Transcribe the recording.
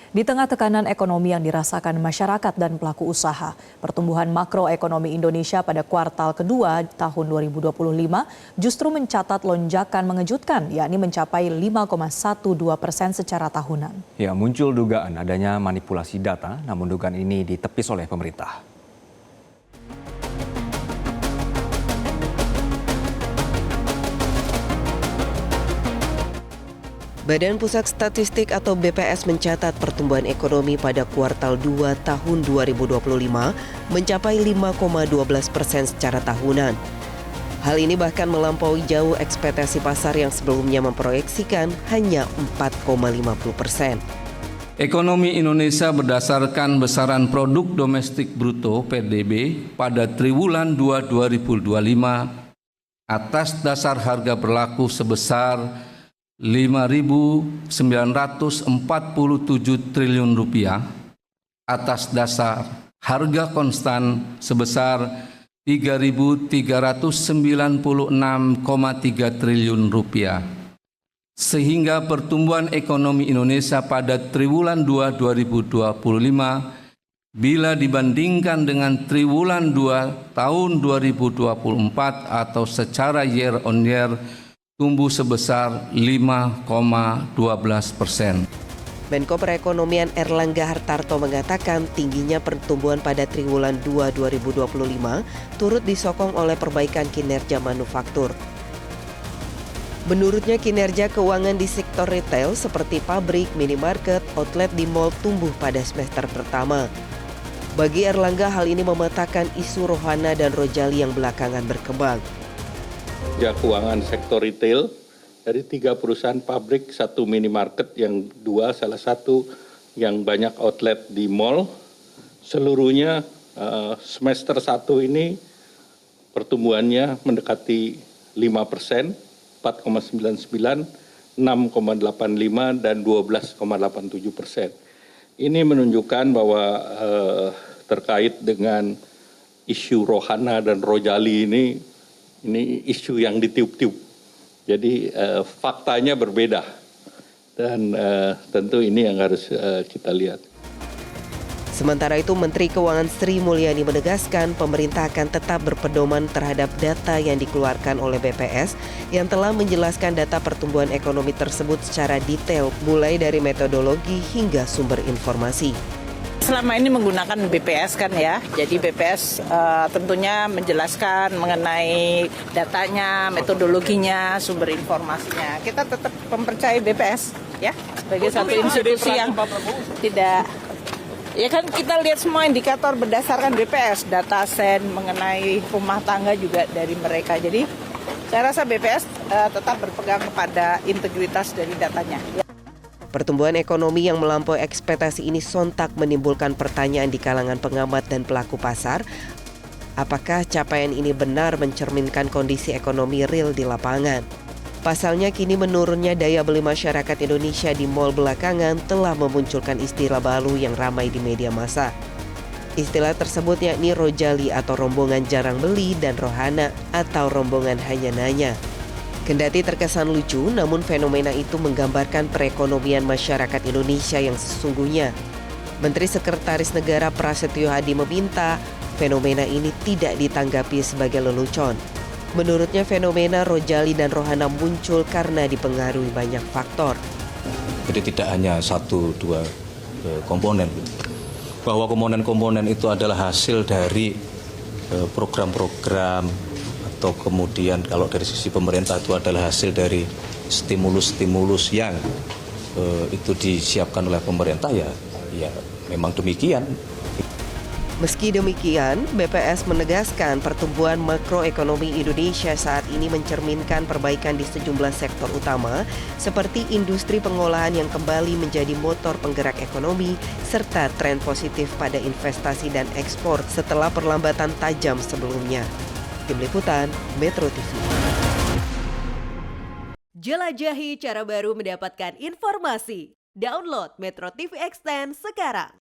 Di tengah tekanan ekonomi yang dirasakan masyarakat dan pelaku usaha, pertumbuhan makroekonomi Indonesia pada kuartal kedua tahun 2025 justru mencatat lonjakan mengejutkan, yakni mencapai 5,12% secara tahunan. Ya, muncul dugaan adanya manipulasi data, namun dugaan ini ditepis oleh pemerintah. Badan Pusat Statistik atau BPS mencatat pertumbuhan ekonomi pada kuartal 2 tahun 2025 mencapai 5,12% secara tahunan. Hal ini bahkan melampaui jauh ekspektasi pasar yang sebelumnya memproyeksikan hanya 4,50%. Ekonomi Indonesia berdasarkan besaran produk domestik bruto (PDB) pada triwulan 2 2025 atas dasar harga berlaku sebesar Rp5.947 triliun atas dasar harga konstan sebesar Rp3.396,3 triliun. Sehingga pertumbuhan ekonomi Indonesia pada triwulan 2 2025 bila dibandingkan dengan triwulan 2 tahun 2024 atau secara year on year tumbuh sebesar 5,12%. Menko Perekonomian Erlangga Hartarto mengatakan tingginya pertumbuhan pada triwulan 2 2025 turut disokong oleh perbaikan kinerja manufaktur. Menurutnya kinerja keuangan di sektor retail seperti pabrik, minimarket, outlet di mal tumbuh pada semester pertama. Bagi Erlangga hal ini mematakan isu rohana dan rojali yang belakangan berkembang. Keuangan sektor retail dari 3 perusahaan pabrik, 1 minimarket, yang 2 salah satu yang banyak outlet di mall. Seluruhnya semester 1 ini pertumbuhannya mendekati 5%, 4,99%, 6,85% dan 12,87%. Ini menunjukkan bahwa terkait dengan isu rohana dan rojali ini isu yang ditiup-tiup. Jadi faktanya berbeda dan tentu ini yang harus kita lihat. Sementara itu Menteri Keuangan Sri Mulyani menegaskan pemerintah akan tetap berpedoman terhadap data yang dikeluarkan oleh BPS yang telah menjelaskan data pertumbuhan ekonomi tersebut secara detail mulai dari metodologi hingga sumber informasi. Selama ini menggunakan BPS kan ya, jadi BPS tentunya menjelaskan mengenai datanya, metodologinya, sumber informasinya. Kita tetap mempercayai BPS ya sebagai satu institusi yang tidak, ya kan kita lihat semua indikator berdasarkan BPS, data sen mengenai rumah tangga juga dari mereka. Jadi saya rasa BPS tetap berpegang kepada integritas dari datanya. Pertumbuhan ekonomi yang melampaui ekspektasi ini sontak menimbulkan pertanyaan di kalangan pengamat dan pelaku pasar. Apakah capaian ini benar mencerminkan kondisi ekonomi real di lapangan? Pasalnya kini menurunnya daya beli masyarakat Indonesia di mal belakangan telah memunculkan istilah baru yang ramai di media massa. Istilah tersebut yakni rojali atau rombongan jarang beli dan rohana atau rombongan hanya nanya. Kendati terkesan lucu, namun fenomena itu menggambarkan perekonomian masyarakat Indonesia yang sesungguhnya. Menteri Sekretaris Negara Prasetyo Hadi meminta fenomena ini tidak ditanggapi sebagai lelucon. Menurutnya fenomena rojali dan rohana muncul karena dipengaruhi banyak faktor. Jadi tidak hanya 1-2 komponen. Bahwa komponen-komponen itu adalah hasil dari program-program atau kemudian kalau dari sisi pemerintah itu adalah hasil dari stimulus-stimulus yang itu disiapkan oleh pemerintah ya memang demikian. Meski demikian, BPS menegaskan pertumbuhan makroekonomi Indonesia saat ini mencerminkan perbaikan di sejumlah sektor utama seperti industri pengolahan yang kembali menjadi motor penggerak ekonomi serta tren positif pada investasi dan ekspor setelah perlambatan tajam sebelumnya. Tim Liputan, Metro TV. Jelajahi cara baru mendapatkan informasi. Download Metro TV Extend sekarang.